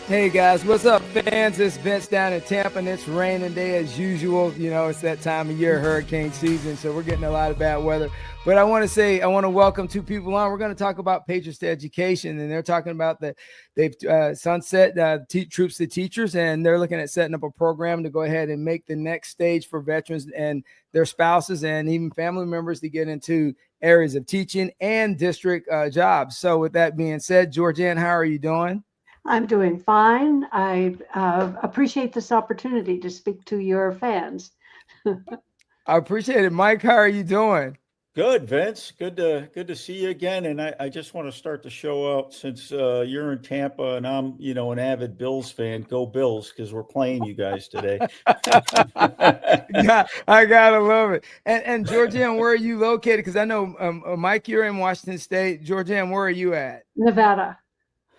Hey guys, what's up, fans? It's Vince down in Tampa, and it's raining day as usual. You know, it's that time of year, hurricane season, so we're getting a lot of bad weather. But I want to welcome two people on. We're going to talk about Patriots to Education, and they're talking about they've sunset Troops to Teachers, and they're looking at setting up a program to go ahead and make the next stage for veterans and their spouses and even family members to get into areas of teaching and district jobs. So with that being said, Georgianne, how are you doing? I'm doing fine. I appreciate this opportunity to speak to your fans. I appreciate it. Mike, how are you doing? Good, Vince. Good to see you again. And I just want to start the show out since you're in Tampa and I'm, an avid Bills fan. Go Bills, because we're playing you guys today. Yeah, I gotta love it. And Georgianne, where are you located? Because I know Mike, you're in Washington State. Georgianne, where are you at? Nevada.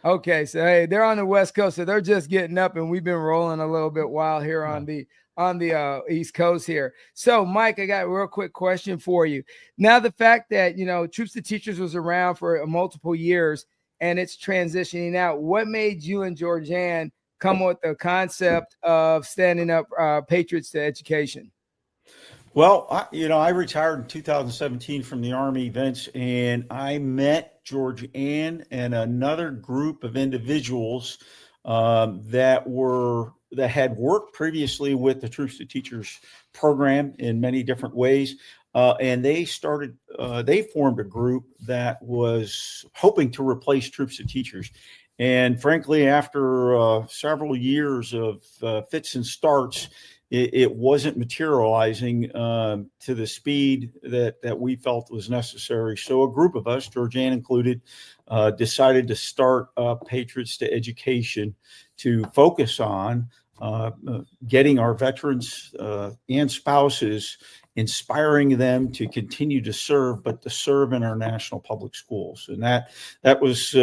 Okay, so hey, they're on the West Coast, so they're just getting up, and we've been rolling a little bit while here on the East Coast here. So, Mike, I got a real quick question for you. Now, the fact that Troops to Teachers was around for multiple years and it's transitioning out, what made you and Georgianne come up with the concept of standing up Patriots to Education? Well, I retired in 2017 from the Army, Vince, and I met George Ann and another group of individuals that had worked previously with the Troops to Teachers program in many different ways. And they formed a group that was hoping to replace Troops to Teachers. And frankly, after several years of fits and starts, it wasn't materializing to the speed that we felt was necessary. So a group of us, Georgianne included, decided to start Patriots to Education to focus on getting our veterans and spouses, inspiring them to continue to serve, but to serve in our national public schools. And that's,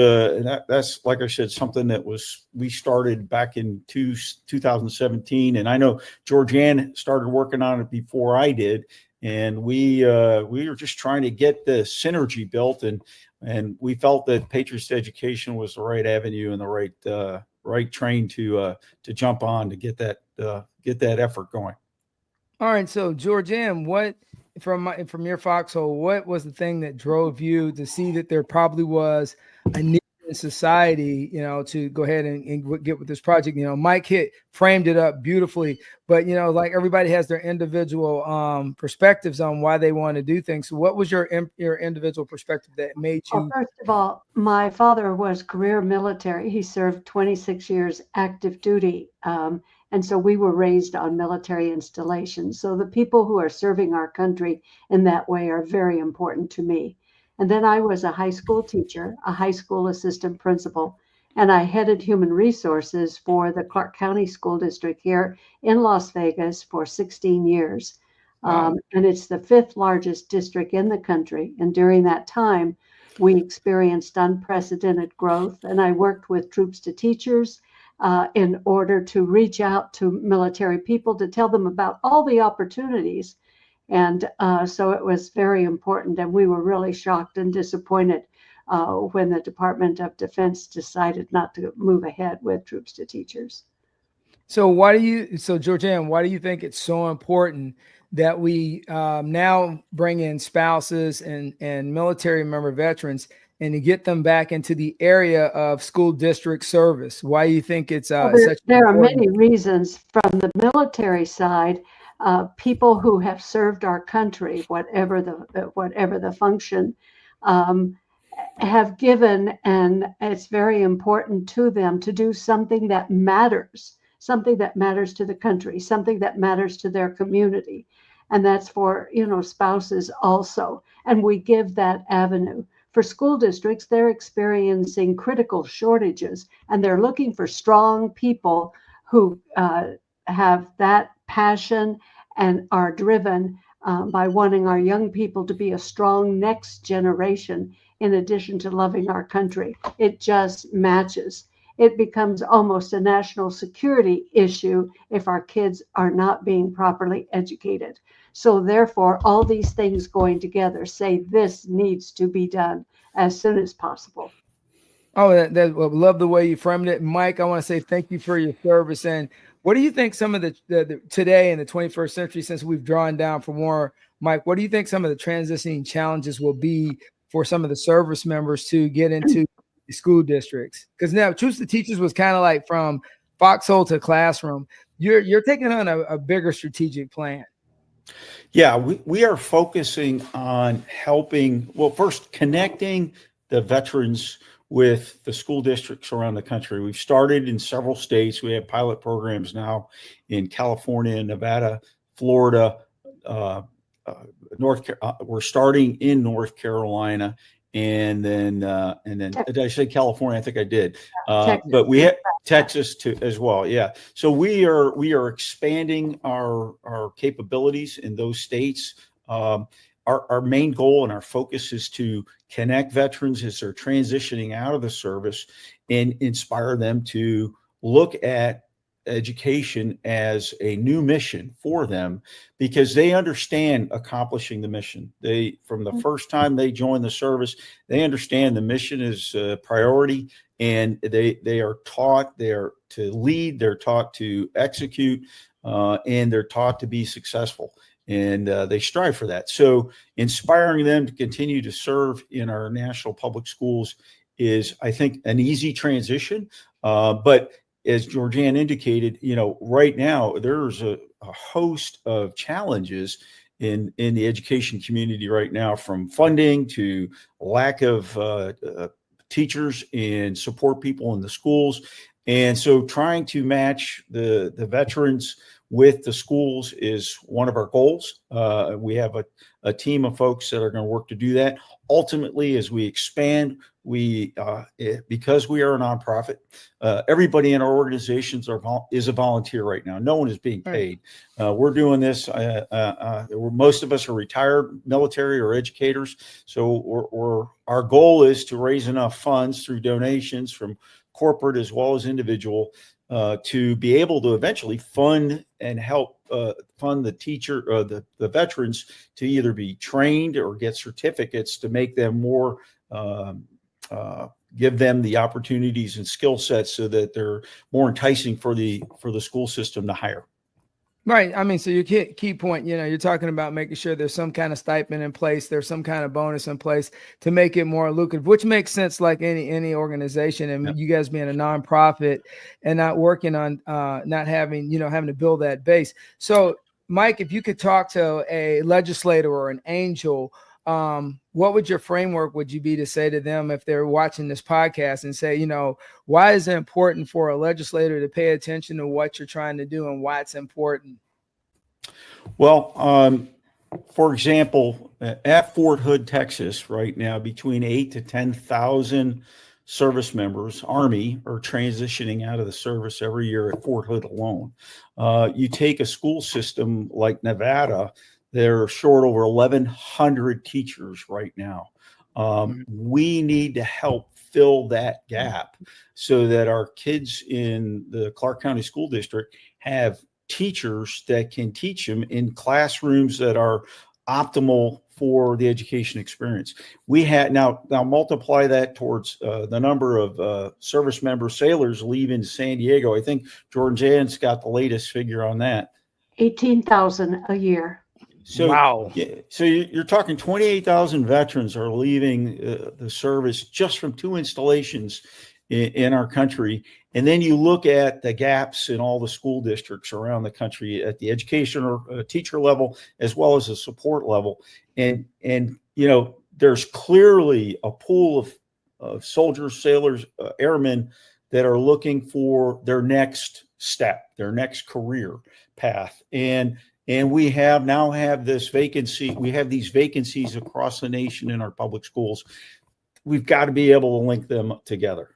like I said, something that we started back in 2017. And I know Georgianne started working on it before I did. And we were just trying to get the synergy built, and we felt that Patriots to Education was the right avenue and the right train to jump on to get that effort going. All right, so Georgianne, what from your foxhole, what was the thing that drove you to see that there probably was a need in society, to go ahead and get with this project? Mike framed it up beautifully, but like everybody has their individual perspectives on why they want to do things. So what was your individual perspective that made you? Well, first of all, my father was career military. He served 26 years active duty. And so we were raised on military installations. So the people who are serving our country in that way are very important to me. And then I was a high school teacher, a high school assistant principal, and I headed human resources for the Clark County School District here in Las Vegas for 16 years. Wow. And it's the fifth largest district in the country. And during that time, we experienced unprecedented growth. And I worked with Troops to Teachers in order to reach out to military people to tell them about all the opportunities. And so it was very important. And we were really shocked and disappointed when the Department of Defense decided not to move ahead with Troops to Teachers. So Georgianne, why do you think it's so important that we now bring in spouses and military member veterans and to get them back into the area of school district service? Why do you think it's there are many reasons. From the military side, people who have served our country, whatever the function, have given, and it's very important to them to do something that matters to the country, something that matters to their community. And that's for, spouses also. And we give that avenue. For school districts, they're experiencing critical shortages, and they're looking for strong people who have that passion and are driven by wanting our young people to be a strong next generation, in addition to loving our country. It just matches. It becomes almost a national security issue if our kids are not being properly educated. So therefore, all these things going together say this needs to be done as soon as possible. Oh, well, love the way you framed it, Mike. I want to say thank you for your service. And what do you think some of the today in the 21st century, since we've drawn down for more, Mike? What do you think some of the transitioning challenges will be for some of the service members to get into the school districts? Because now, Truth to Teachers was kind of like from foxhole to classroom. You're taking on a bigger strategic plan. Yeah, we are focusing on helping, well, first connecting the veterans with the school districts around the country. We've started in several states. We have pilot programs now in California, Nevada, Florida, uh, uh, we're starting in North Carolina, and then did I say California? I think I did. But we have Texas too as well. Yeah. So we are expanding our capabilities in those states. Our main goal and our focus is to connect veterans as they're transitioning out of the service and inspire them to look at education as a new mission for them, because they understand accomplishing the mission. They, from the first time they join the service, they understand the mission is a priority, and they are taught, they're to lead, they're taught to execute, and they're taught to be successful, and they strive for that. So inspiring them to continue to serve in our national public schools is, I think, an easy transition. But as Georgianne indicated, right now there's a host of challenges in the education community right now, from funding to lack of teachers and support people in the schools. And so trying to match the veterans with the schools is one of our goals. We have a team of folks that are going to work to do that. Ultimately, as we expand, because we are a nonprofit, everybody in our organizations is a volunteer right now. No one is being paid. We're doing this. Most of us are retired military or educators. So our goal is to raise enough funds through donations from corporate as well as individual to be able to eventually fund and help fund the teacher, the veterans, to either be trained or get certificates to make them more, give them the opportunities and skill sets so that they're more enticing for the school system to hire. Right. I mean, so your key point, you're talking about making sure there's some kind of stipend in place, there's some kind of bonus in place to make it more lucrative, which makes sense, like any organization. And you guys being a nonprofit and not working on not having, having to build that base. So, Mike, if you could talk to a legislator or an angel, what would your framework would you be to say to them if they're watching this podcast and say, why is it important for a legislator to pay attention to what you're trying to do and why it's important? Well, for example, at Fort Hood, Texas, right now, between 8,000 to 10,000 service members, Army, are transitioning out of the service every year at Fort Hood alone. You take a school system like Nevada, they're short over 1,100 teachers right now. We need to help fill that gap so that our kids in the Clark County School District have teachers that can teach them in classrooms that are optimal for the education experience. We had now multiply that towards the number of service member sailors leaving San Diego. I think Georgianne's got the latest figure on that. 18,000 a year. So, wow. So you're talking 28,000 veterans are leaving the service just from 2 installations in our country. And then you look at the gaps in all the school districts around the country at the education or teacher level, as well as the support level. And there's clearly a pool of soldiers, sailors, airmen that are looking for their next step, their next career path. And we now have this vacancy. We have these vacancies across the nation in our public schools. We've got to be able to link them together.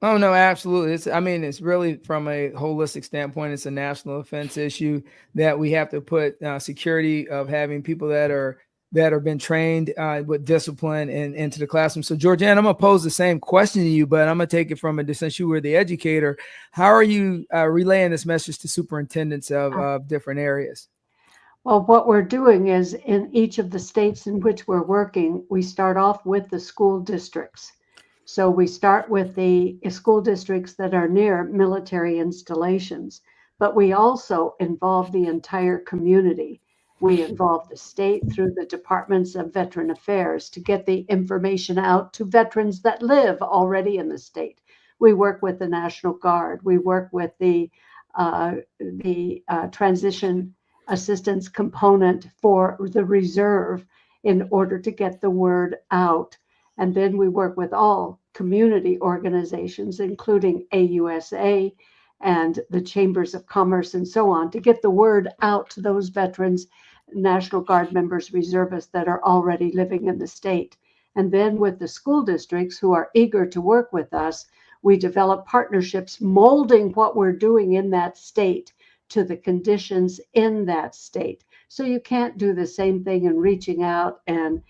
Oh, no, absolutely. It's really, from a holistic standpoint, it's a national defense issue that we have to put security of having people that have been trained with discipline and into the classroom. So, Georgianne, I'm going to pose the same question to you, but I'm going to take it from since you were the educator. How are you relaying this message to superintendents of different areas? Well, what we're doing is, in each of the states in which we're working, we start off with the school districts. So we start with the school districts that are near military installations, but we also involve the entire community. We involve the state through the departments of Veteran Affairs to get the information out to veterans that live already in the state. We work with the National Guard. We work with the transition assistance component for the reserve in order to get the word out. And then we work with all community organizations, including AUSA and the chambers of commerce and so on, to get the word out to those veterans, National Guard members, reservists that are already living in the state. And then with the school districts who are eager to work with us, we develop partnerships molding what we're doing in that state to the conditions in that state. So you can't do the same thing and reaching out and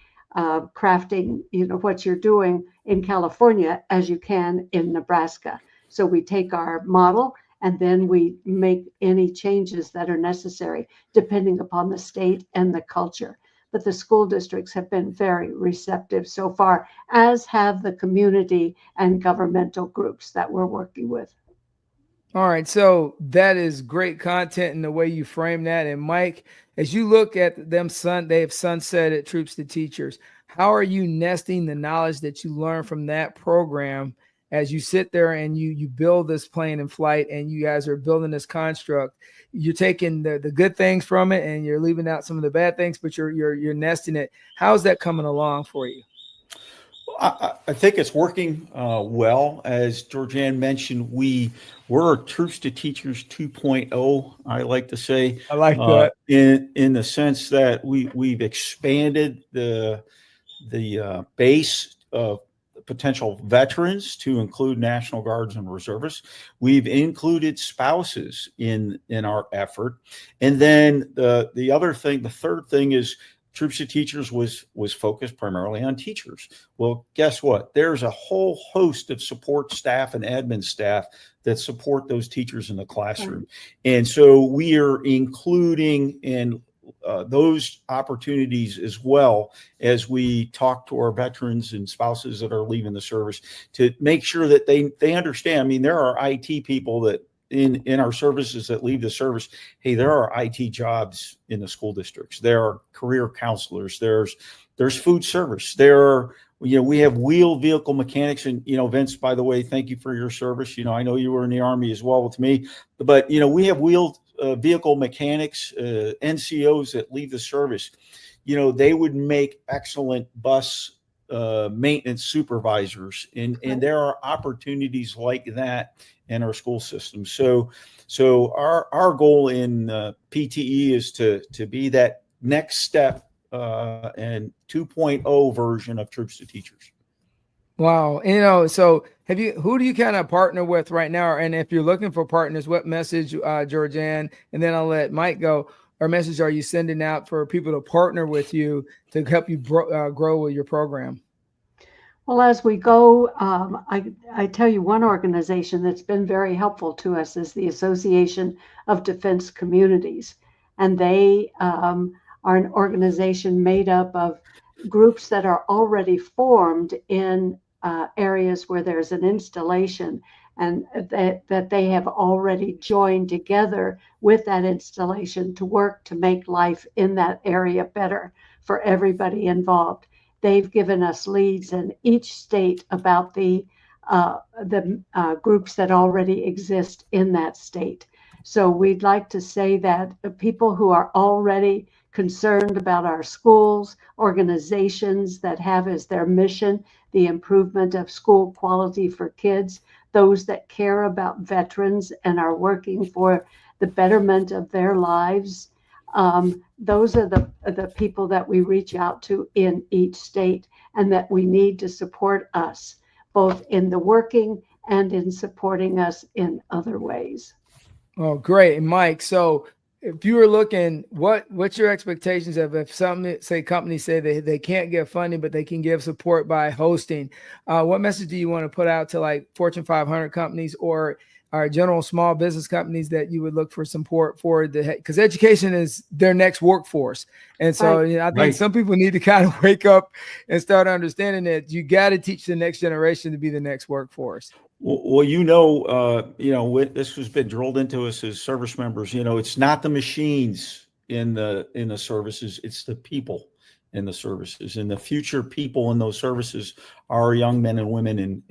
crafting, what you're doing in California as you can in Nebraska. So we take our model and then we make any changes that are necessary depending upon the state and the culture. But the school districts have been very receptive so far, as have the community and governmental groups that we're working with. All right, so that is great content in the way you frame that. And Mike, as you look at them, they have sunsetted Troops to Teachers. How are you nesting the knowledge that you learn from that program as you sit there and you build this plane in flight and you guys are building this construct? You're taking the good things from it and you're leaving out some of the bad things, but you're nesting it. How's that coming along for you? I think it's working well. As Georgianne mentioned, we're Troops to Teachers 2.0, I like to say. I like that. In the sense that we've expanded the base of potential veterans to include National Guards and Reservists. We've included spouses in our effort. And then the third thing is Troops to Teachers was focused primarily on teachers. Well, guess what? There's a whole host of support staff and admin staff that support those teachers in the classroom. And so we are including in those opportunities as well as we talk to our veterans and spouses that are leaving the service to make sure that they understand. I mean, there are IT people that in our services that leave the service. Hey, there are IT jobs in the school districts. There are career counselors. There's food service. We have wheeled vehicle mechanics. And, Vince, by the way, thank you for your service. I know you were in the Army as well with me, but, we have wheeled vehicle mechanics, NCOs that leave the service. They would make excellent bus maintenance supervisors. And there are opportunities like that in our school system. So our goal in PTE is to be that next step and 2.0 version of Troops to Teachers. Wow. So who do you kind of partner with right now? And if you're looking for partners, what message, Georgianne, and then I'll let Mike go, or message are you sending out for people to partner with you to help you grow with your program? Well, as we go, I tell you, one organization that's been very helpful to us is the Association of Defense Communities. And they are an organization made up of groups that are already formed in areas where there's an installation, and that they have already joined together with that installation to work to make life in that area better for everybody involved. They've given us leads in each state about the groups that already exist in that state. So we'd like to say that people who are already concerned about our schools, organizations that have as their mission the improvement of school quality for kids, those that care about veterans and are working for the betterment of their lives, those are the people that we reach out to in each state, and that we need to support us both in the working and in supporting us in other ways. Oh, great. And Mike, so if you were looking, what's your expectations of if companies say they can't get funding, but they can give support by hosting? What message do you want to put out to like Fortune 500 companies, or our general small business companies that you would look for support for? Because education is their next workforce. And so I think some people need to kind of wake up and start understanding that you got to teach the next generation to be the next workforce. Well, this has been drilled into us as service members. It's not the machines in the services, it's the people in the services, and the future people in those services are young men and women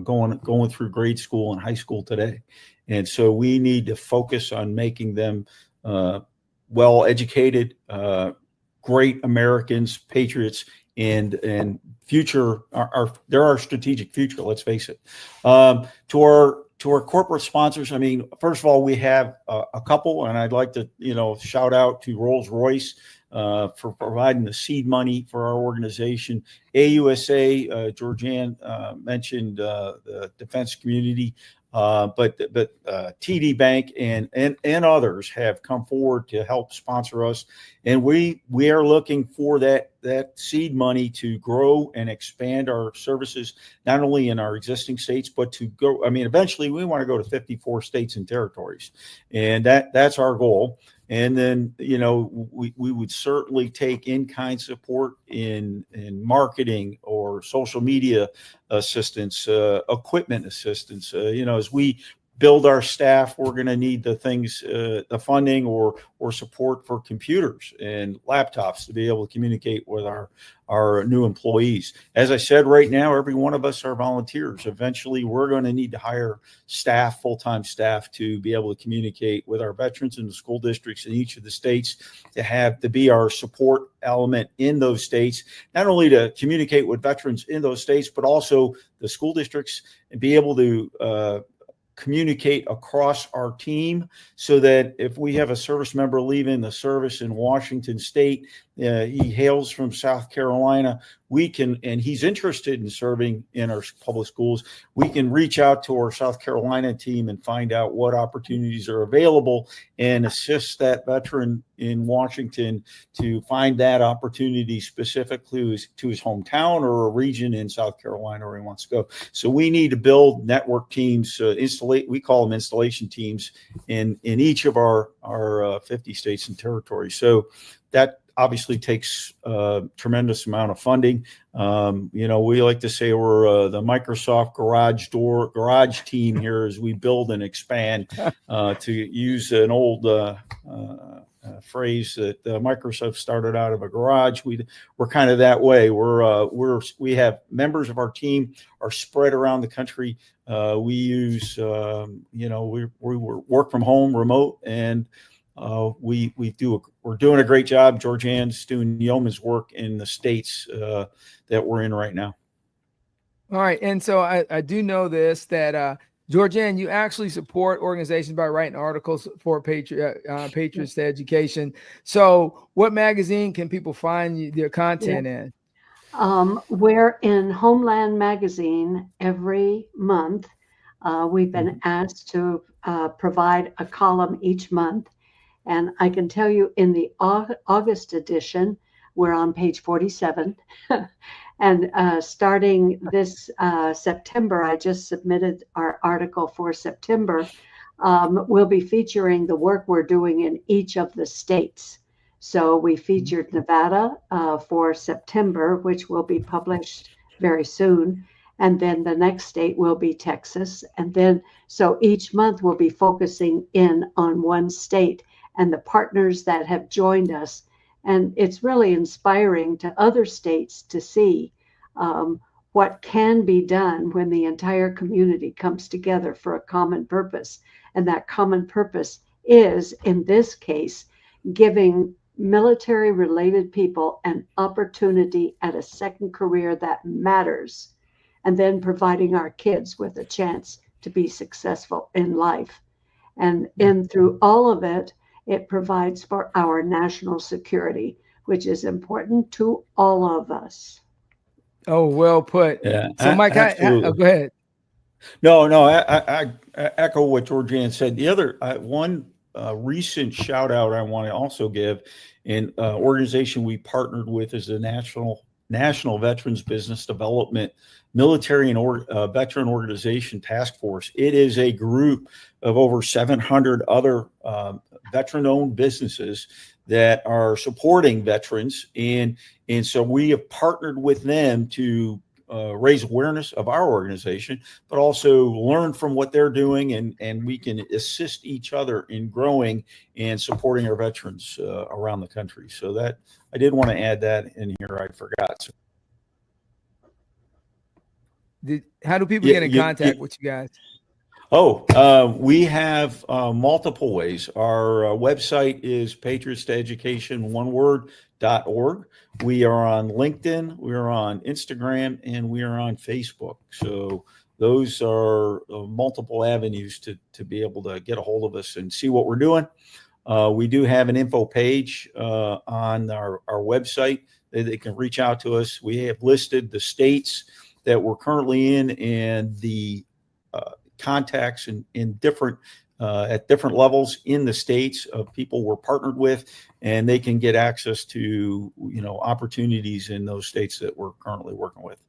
going through grade school and high school today. And so we need to focus on making them well educated, great Americans, patriots, and future they're our strategic future. Let's face it. To our corporate sponsors, I mean, first of all, we have a couple, and I'd like to shout out to Rolls-Royce for providing the seed money for our organization. AUSA, Georgianne mentioned the defense community, but TD Bank and others have come forward to help sponsor us, and we are looking for that seed money to grow and expand our services, not only in our existing states, but to go. I mean, eventually we want to go to 54 states and territories, and that's our goal. And then, we would certainly take in-kind support in marketing or social media assistance, equipment assistance. As we build our staff, we're going to need the funding or support for computers and laptops to be able to communicate with our new employees. As I said, right now, every one of us are volunteers. Eventually, we're going to need to hire staff, full-time staff, to be able to communicate with our veterans in the school districts in each of the states, to be our support element in those states, not only to communicate with veterans in those states, but also the school districts, and be able to communicate across our team, so that if we have a service member leaving the service in Washington State, he hails from South Carolina, and he's interested in serving in our public schools, we can reach out to our South Carolina team and find out what opportunities are available and assist that veteran in Washington to find that opportunity specific to his hometown or a region in South Carolina where he wants to go. So we need to build network teams, we call them installation teams, in each of our 50 states and territories. So that obviously takes a tremendous amount of funding. We like to say we're the Microsoft garage team here as we build and expand, to use an old phrase that Microsoft started out of a garage. We're kind of that way. We have members of our team are spread around the country. We use, we work from home, remote, and we're doing a great job. Georgianne's doing yeoman's work in the states that we're in right now. All right. And so I do know this, that Georgianne, you actually support organizations by writing articles for Patriots to Education. So what magazine can people find their content in? We're in Homeland Magazine every month. We've been asked to provide a column each month. And I can tell you, in the August edition, we're on page 47. And starting this September, I just submitted our article for September. We'll be featuring the work we're doing in each of the states. So we featured Nevada for September, which will be published very soon. And then the next state will be Texas. And then, so each month we'll be focusing in on one state and the partners that have joined us. And it's really inspiring to other states to see what can be done when the entire community comes together for a common purpose. And that common purpose is, in this case, giving military-related people an opportunity at a second career that matters, and then providing our kids with a chance to be successful in life. And through all of it, it provides for our national security, which is important to all of us. Oh, well put. Yeah. So, Mike, go ahead. No, I echo what Georgianne said. The other one recent shout out I want to also give, an organization we partnered with is the National National Veterans Business Development Military and Veteran Organization Task Force. It is a group of over 700 other veteran-owned businesses that are supporting veterans, and so we have partnered with them to raise awareness of our organization, but also learn from what they're doing, and we can assist each other in growing and supporting our veterans around the country. So that I did want to add that in here. I forgot. So, how do people get in contact with you guys? We have multiple ways. Our website is Patriots to Education, one word, .org. We are on LinkedIn, we are on Instagram, and we are on Facebook. So those are multiple avenues to be able to get a hold of us and see what we're doing. We do have an info page on our website that they can reach out to us. We have listed the states that we're currently in and the contacts in different at different levels in the states of people we're partnered with, and they can get access to opportunities in those states that we're currently working with.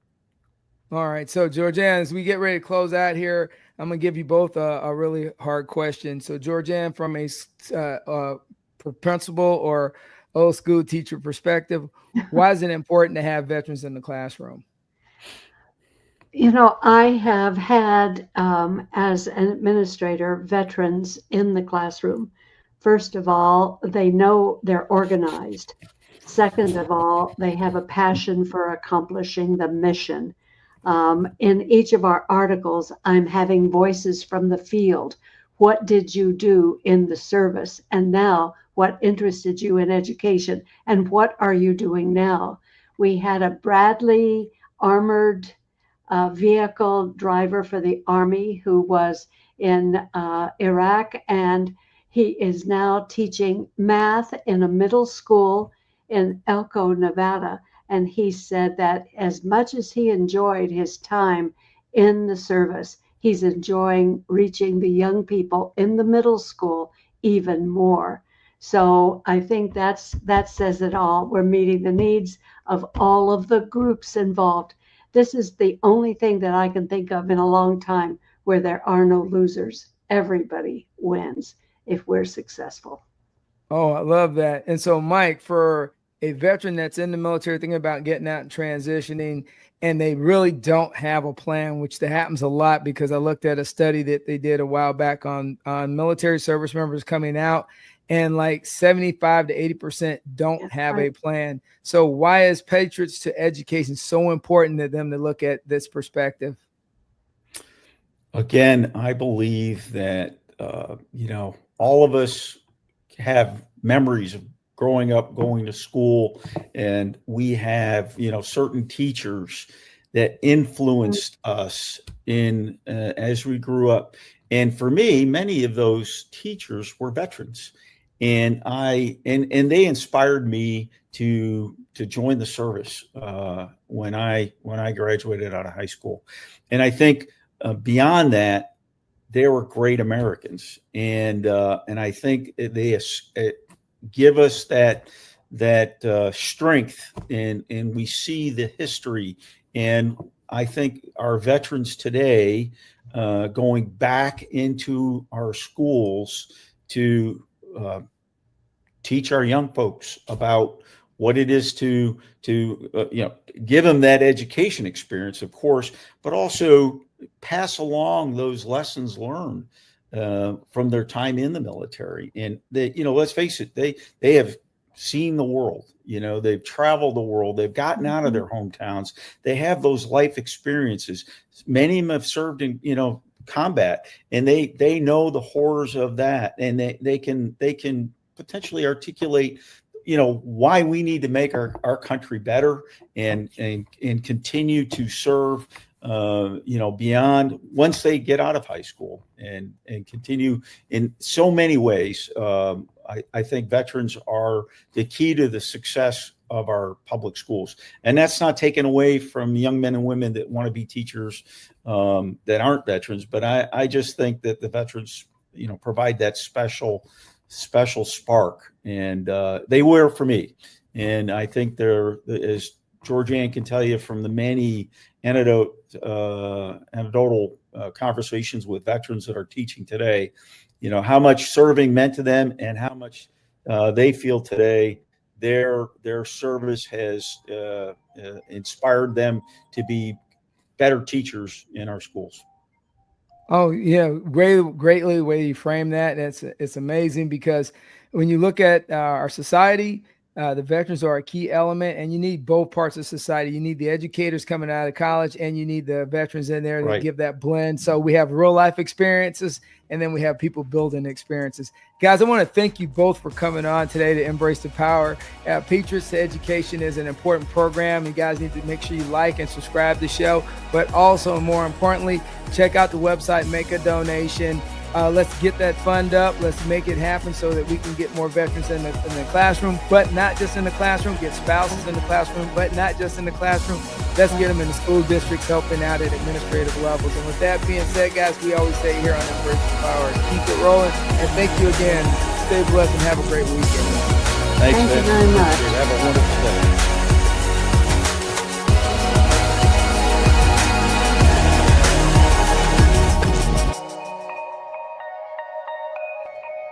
All right, so Georgianne, as we get ready to close out here, I'm gonna give you both a really hard question. So Georgianne, from a principal or old school teacher perspective, why is it important to have veterans in the classroom? I have had, as an administrator, veterans in the classroom. First of all, they know they're organized. Second of all, they have a passion for accomplishing the mission. In each of our articles, I'm having voices from the field. What did you do in the service? And now, what interested you in education? And what are you doing now? We had a Bradley armored vehicle driver for the Army who was in Iraq, and he is now teaching math in a middle school in Elko, Nevada. And he said that as much as he enjoyed his time in the service, he's enjoying reaching the young people in the middle school even more. So I think that says it all. We're meeting the needs of all of the groups involved. This is the only thing that I can think of in a long time where there are no losers. Everybody wins if we're successful. Oh, I love that. And so, Mike, for a veteran that's in the military thinking about getting out and transitioning, and they really don't have a plan, which that happens a lot, because I looked at a study that they did a while back on military service members coming out, and like 75 to 80% don't have a plan. So why is Patriots to Education so important to them to look at this perspective? Again, I believe that, all of us have memories of growing up, going to school, and we have, certain teachers that influenced us in as we grew up. And for me, many of those teachers were veterans, and they inspired me to join the service when I graduated out of high school. And I think beyond that, they were great Americans, and I think they give us that strength, and we see the history. And I think our veterans today, going back into our schools to teach our young folks about what it is to give them that education experience, of course, but also pass along those lessons learned from their time in the military. And they, let's face it, they have seen the world. They've traveled the world. They've gotten out of their hometowns. They have those life experiences. Many of them have served in combat, and they know the horrors of that, and they can potentially articulate why we need to make our country better and continue to serve beyond once they get out of high school and continue in so many ways. I think veterans are the key to the success of our public schools, and that's not taken away from young men and women that want to be teachers that aren't veterans. But I just think that the veterans provide that special spark, and they were for me. And I think there is Georgianne can tell you from the many anecdotal conversations with veterans that are teaching today, how much serving meant to them and how much they feel today their service has inspired them to be better teachers in our schools. Oh yeah, greatly the way you frame that. It's amazing because when you look at our society, the veterans are a key element, and you need both parts of society. You need the educators coming out of college, and you need the veterans in there that give that blend. So we have real life experiences, and then we have people building experiences. Guys, I want to thank you both for coming on today to Embrace the Power. Patriots to Education is an important program. You guys need to make sure you like and subscribe to the show, but also, more importantly, check out the website, make a donation. Let's get that fund up. Let's make it happen so that we can get more veterans in the classroom, but not just in the classroom, get spouses in the classroom, but not just in the classroom. Let's get them in the school districts, helping out at administrative levels. And with that being said, guys, we always say here on Embrace the Power, keep it rolling. And thank you again. Stay blessed and have a great weekend. Thanks, Thank you very much. Have a wonderful day.